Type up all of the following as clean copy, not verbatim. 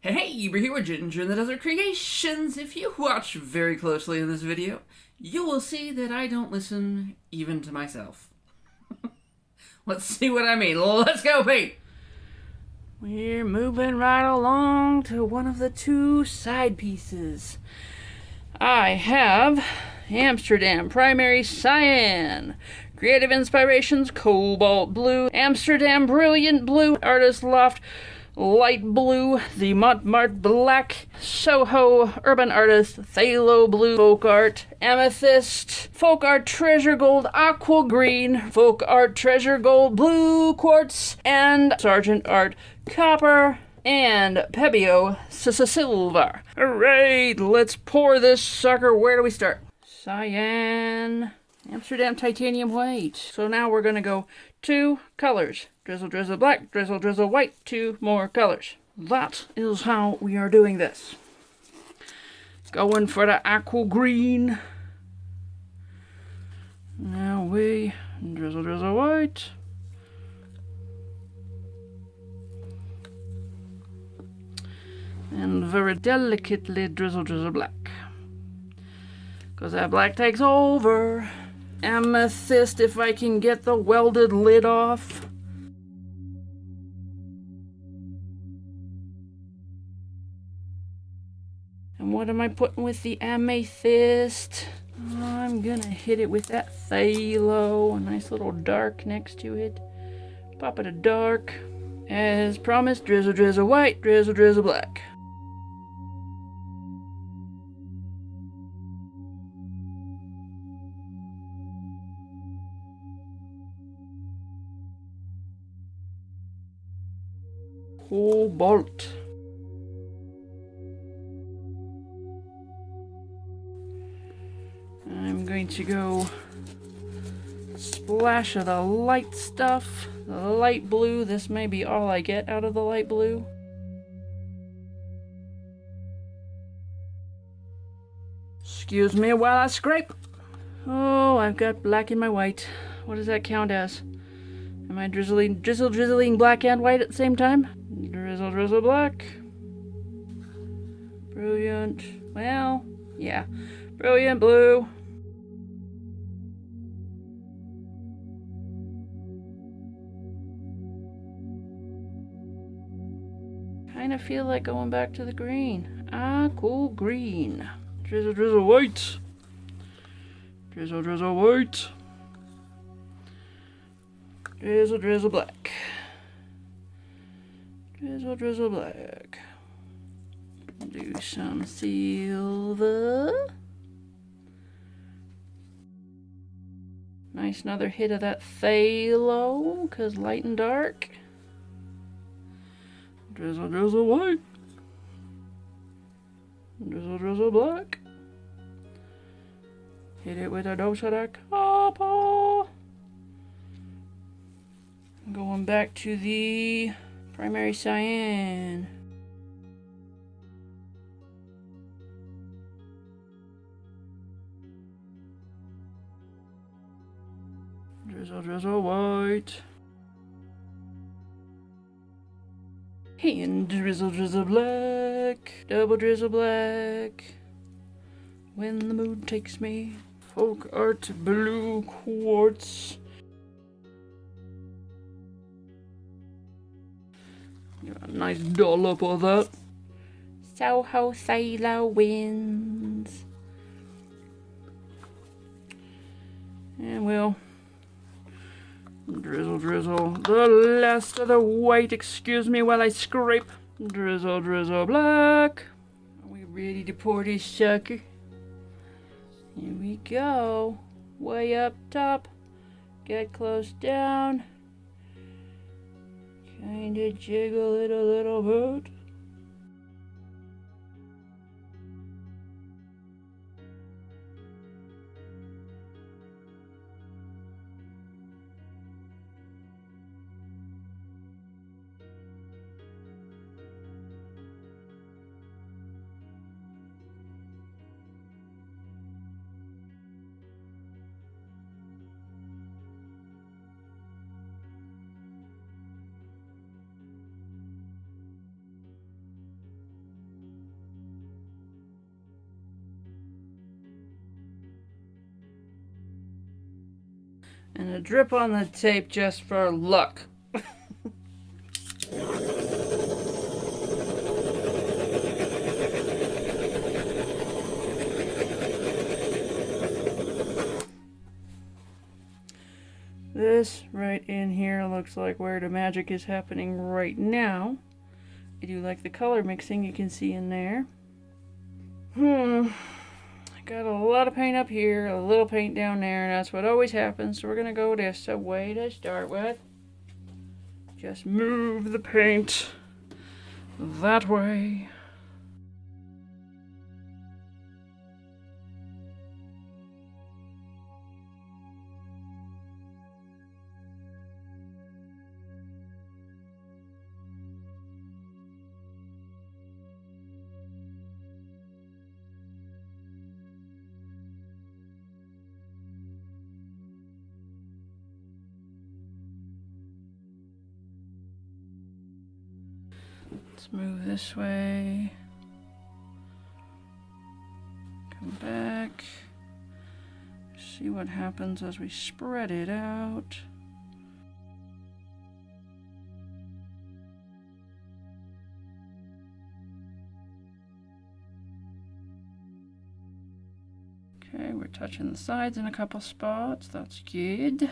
Hey, we're here with Ginger in the Desert Creations. If you watch very closely in this video, you will see that I don't listen even to myself. Let's see what I mean. Let's go, Pete! We're moving right along to one of the two side pieces. I have Amsterdam Primary Cyan, Creative Inspirations Cobalt Blue, Amsterdam Brilliant Blue, Artist Loft Light Blue, the Mont Black, Soho Urban Artist Phthalo Blue, FolkArt Amethyst, FolkArt Treasure Gold Aqua Green, FolkArt Treasure Gold Blue Quartz, and Sargent Art Copper, and Pebeo Silver. Alright, let's pour this sucker. Where do we start? Cyan, Amsterdam Titanium White. So now we're going to go 2 colors. Drizzle, drizzle black, drizzle, drizzle white, 2 more colors. That is how we are doing this. Going for the aqua green. Now we drizzle, drizzle white. And very delicately drizzle, drizzle black. Because that black takes over. Amethyst, if I can get the welded lid off. And what am I putting with the amethyst? I'm gonna hit it with that phthalo, a nice little dark next to it. Pop it a dark. As promised, drizzle, drizzle white, drizzle, drizzle black. Cobalt. I'm going to go splash of the light stuff, the light blue. This may be all I get out of the light blue. Excuse me while I scrape. Oh, I've got black in my white. What does that count as? Am I drizzling black and white at the same time? Drizzle, drizzle black. Brilliant. Well, yeah. Brilliant blue. Kind of feel like going back to the green. Aqua green. Drizzle, drizzle white. Drizzle, drizzle white. Drizzle, drizzle black. Drizzle, drizzle black. Do some silver. Nice another hit of that phthalo, because light and dark. Drizzle, drizzle white. Drizzle, drizzle black. Hit it with a dose of that copper. Going back to the primary cyan. Drizzle, drizzle white. And drizzle, drizzle black. Double drizzle black. When the mood takes me. FolkArt blue quartz. Got a nice dollop of that. Soho Phthalo wins. And we'll drizzle, drizzle the last of the white. Excuse me while I scrape. Drizzle, drizzle black. Are we ready to pour this sucker? Here we go. Way up top. Get close down. Kinda jiggle it a little bit. And a drip on the tape just for luck. This right in here looks like where the magic is happening right now. I do like the color mixing you can see in there. I got a lot of paint up here, a little paint down there, and that's what always happens. So we're gonna go this way to start with. Just move the paint that way. Let's move this way. Come back. See what happens as we spread it out. Okay, we're touching the sides in a couple spots. That's good.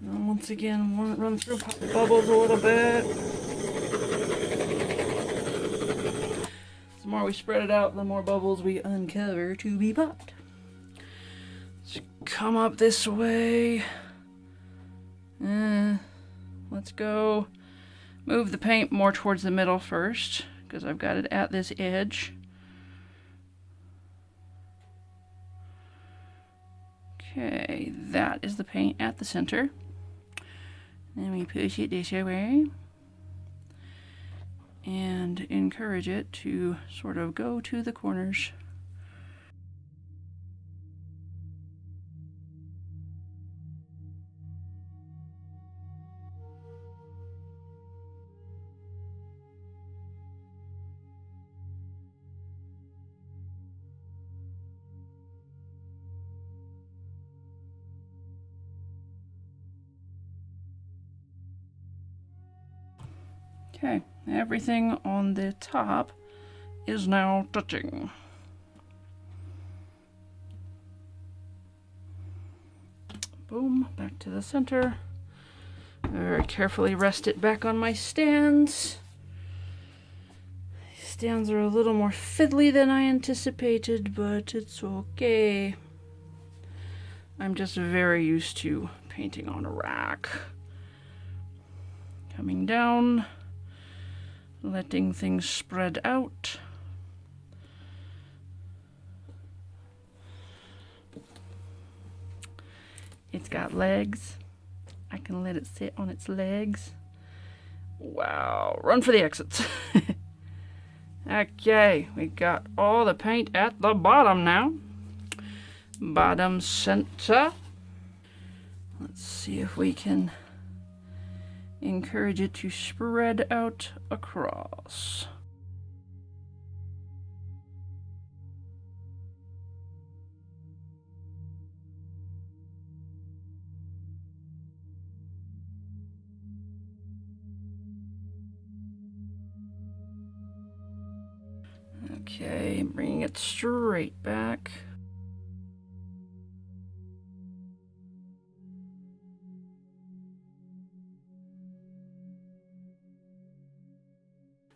And once again, want to run through bubbles a little bit. The more we spread it out, the more bubbles we uncover to be popped. Let's come up this way. Let's go move the paint more towards the middle first, because I've got it at this edge. Okay, that is the paint at the center. Then we push it this way and encourage it to sort of go to the corners. Okay, everything on the top is now touching. Boom, back to the center. Very carefully rest it back on my stands. These stands are a little more fiddly than I anticipated, but it's okay. I'm just very used to painting on a rack. Coming down. Letting things spread out. It's got legs. I can let it sit on its legs. Wow, run for the exits. Okay, we got all the paint at the bottom now. Bottom center. Let's see if we can encourage it to spread out across. Okay, bringing it straight back.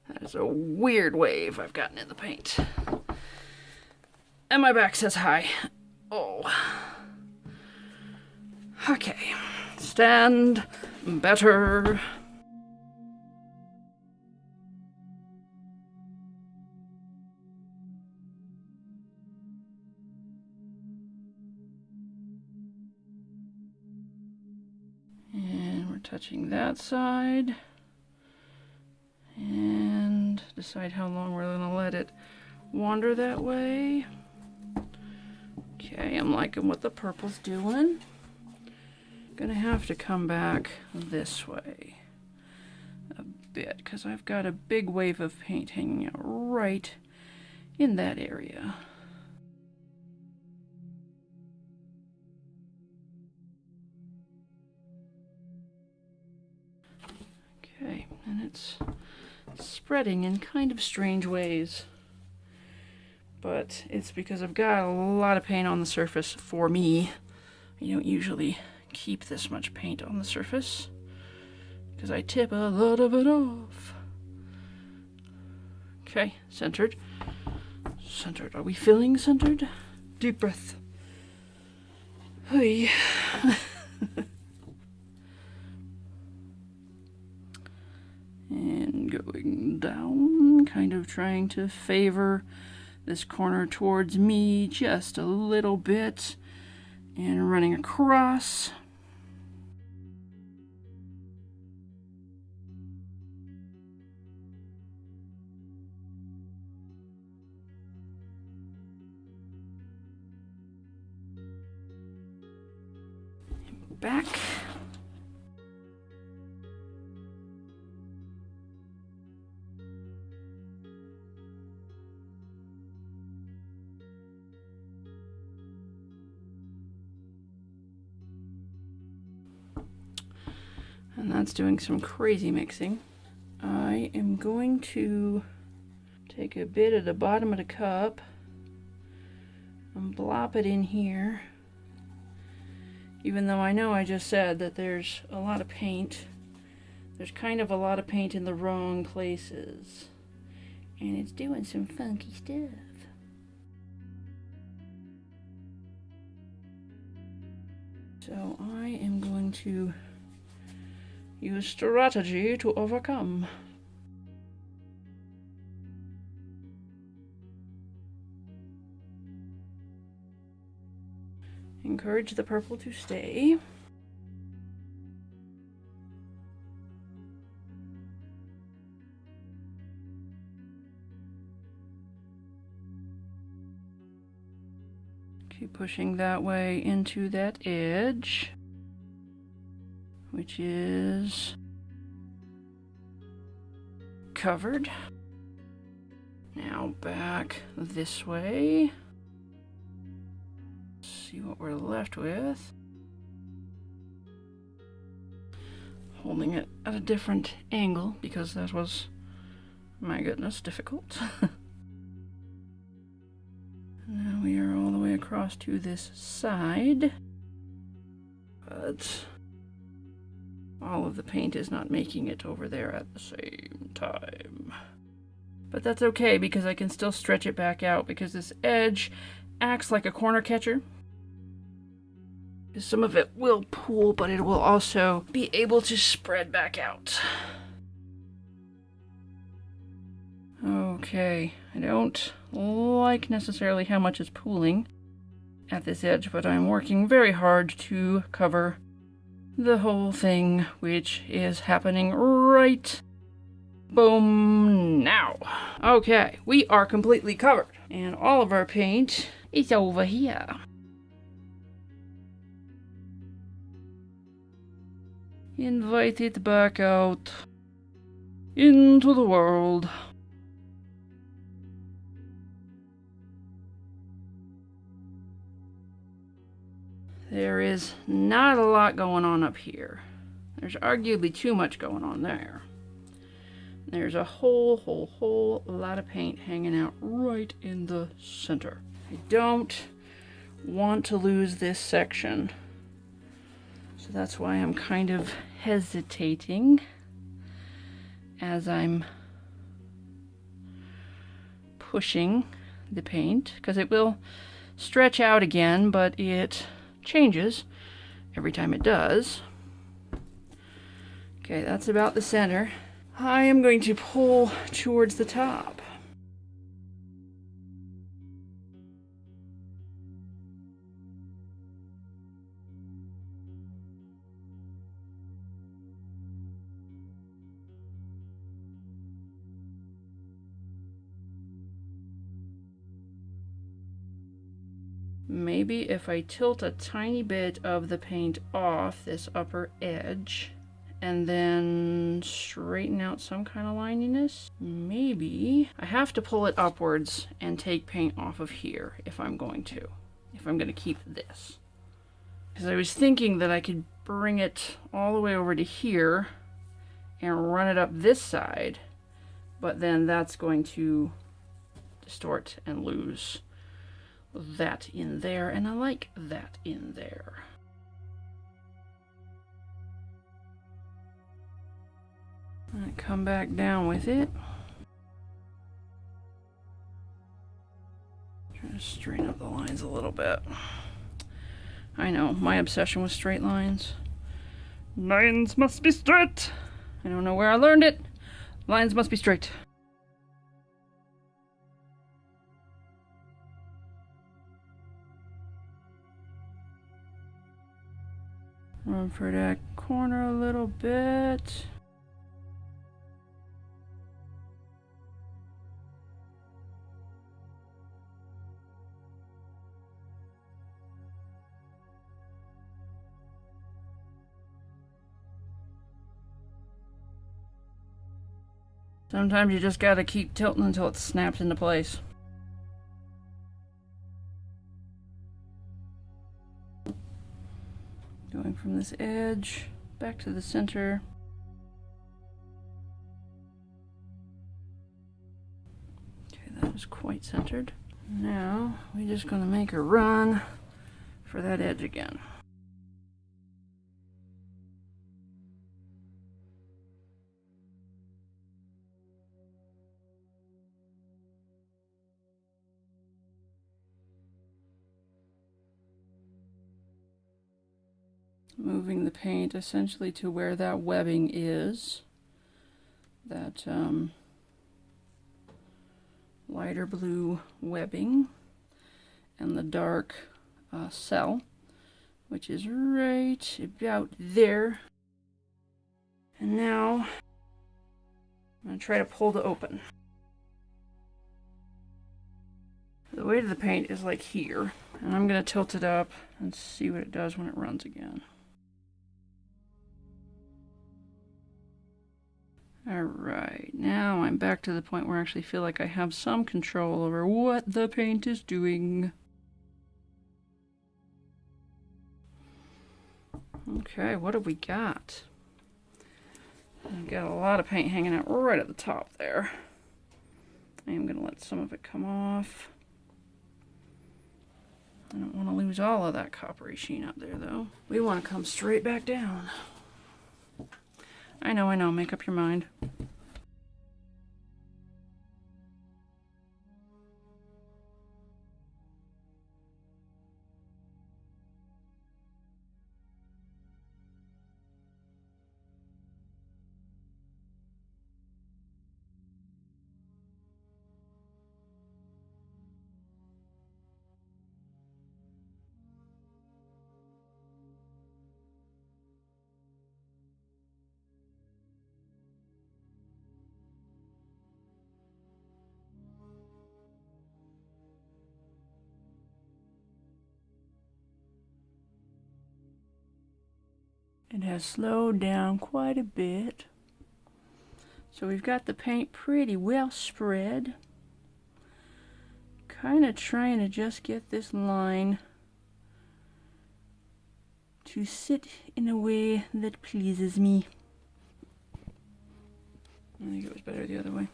That is a weird wave I've gotten in the paint. And my back says hi. Oh. Okay. Stand better. And we're touching that side. And decide how long we're going to let it wander that way. Okay, I'm liking what the purple's doing. Gonna have to come back this way a bit because I've got a big wave of paint hanging out right in that area. Okay, and it's spreading in kind of strange ways, but it's because I've got a lot of paint on the surface for me. You don't usually keep this much paint on the surface because I tip a lot of it off. Okay, centered. Centered. Are we feeling centered? Deep breath. Hey. And going down, kind of trying to favor this corner towards me just a little bit, and running across. And back. And that's doing some crazy mixing. I am going to take a bit at the bottom of the cup and blop it in here. Even though I know I just said that there's a lot of paint, there's kind of a lot of paint in the wrong places. And it's doing some funky stuff. So I am going to use strategy to overcome. Encourage the purple to stay. Keep pushing that way into that edge, which is covered. Now back this way. See what we're left with. Holding it at a different angle because that was, my goodness, difficult. Now we are all the way across to this side. But all of the paint is not making it over there at the same time. But that's okay because I can still stretch it back out because this edge acts like a corner catcher. Some of it will pool, but it will also be able to spread back out. Okay, I don't like necessarily how much is pooling at this edge, but I'm working very hard to cover the whole thing, which is happening right boom now. Okay, we are completely covered, and all of our paint is over here. Invite it back out into the world. There is not a lot going on up here. There's arguably too much going on there. There's a whole lot of paint hanging out right in the center. I don't want to lose this section. So that's why I'm kind of hesitating as I'm pushing the paint, because it will stretch out again, but it changes every time it does. Okay, that's about the center. I am going to pull towards the top. Maybe if I tilt a tiny bit of the paint off this upper edge and then straighten out some kind of lininess, maybe I have to pull it upwards and take paint off of here if I'm going to keep this. Because I was thinking that I could bring it all the way over to here and run it up this side, but then that's going to distort and lose that in there, and I like that in there. And come back down with it. Try to straighten up the lines a little bit. I know, my obsession with straight lines. Lines must be straight. I don't know where I learned it. Lines must be straight. Run for that corner a little bit. Sometimes you just gotta keep tilting until it snaps into place. Going from this edge back to the center. Okay, that is quite centered. Now we're just gonna make a run for that edge again. Moving the paint essentially to where that webbing is. That lighter blue webbing and the dark cell, which is right about there. And now I'm going to try to pull to open. The weight of the paint is like here, and I'm going to tilt it up and see what it does when it runs again. Alright, now I'm back to the point where I actually feel like I have some control over what the paint is doing. Okay, what have we got? I've got a lot of paint hanging out right at the top there. I am going to let some of it come off. I don't want to lose all of that coppery sheen up there though. We want to come straight back down. I know, make up your mind. It has slowed down quite a bit. So we've got the paint pretty well spread. Kind of trying to just get this line to sit in a way that pleases me. I think it was better the other way.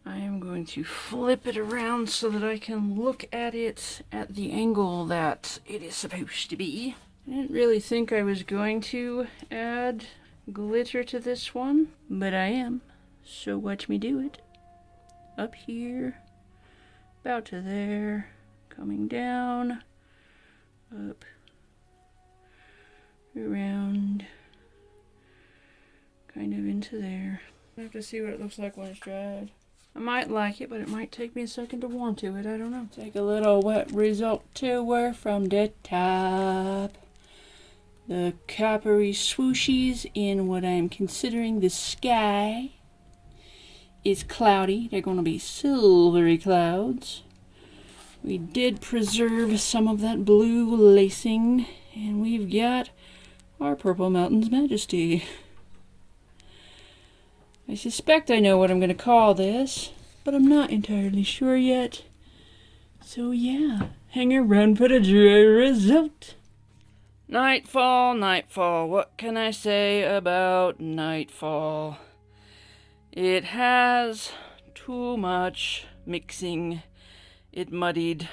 I am going to flip it around so that I can look at it at the angle that it is supposed to be. I didn't really think I was going to add glitter to this one, but I am. So watch me do it. Up here, about to there, coming down, up, around, kind of into there. I have to see what it looks like when it's dried. I might like it, but it might take me a second to warm to it. I don't know. Take a little wet result tour from the top. The coppery swooshies in what I am considering the sky. is cloudy. They're going to be silvery clouds. We did preserve some of that blue lacing, and we've got our Purple Mountain's Majesty. I suspect I know what I'm going to call this, but I'm not entirely sure yet. So yeah, hang around for the dry result. Nightfall, Nightfall. What can I say about Nightfall? It has too much mixing. It muddied.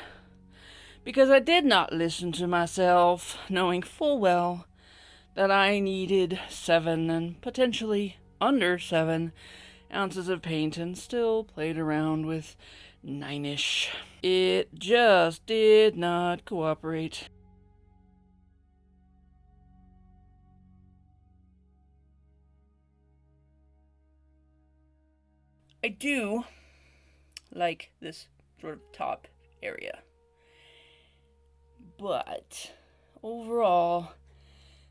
Because I did not listen to myself, knowing full well that I needed 7 and potentially under 7 ounces of paint and still played around with 9-ish. It just did not cooperate. I do like this sort of top area, but overall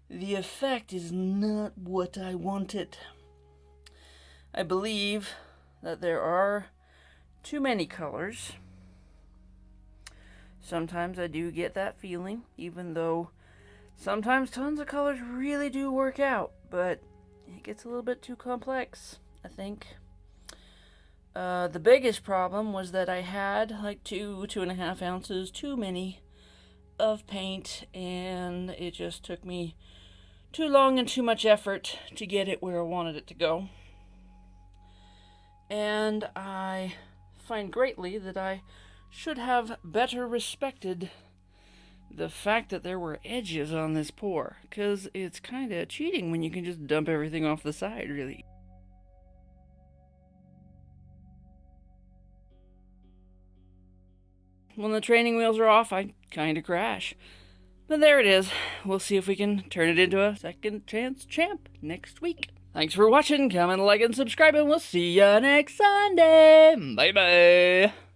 the effect is not what I wanted. I believe that there are too many colors. Sometimes I do get that feeling, even though sometimes tons of colors really do work out, but it gets a little bit too complex, I think. The biggest problem was that I had like 2.5 ounces too many of paint, and it just took me too long and too much effort to get it where I wanted it to go. And I find greatly that I should have better respected the fact that there were edges on this pour, because it's kind of cheating when you can just dump everything off the side, really. When the training wheels are off, I kind of crash. But there it is. We'll see if we can turn it into a second chance champ next week. Thanks for watching. Comment, like, and subscribe, and we'll see ya next Sunday. Bye-bye.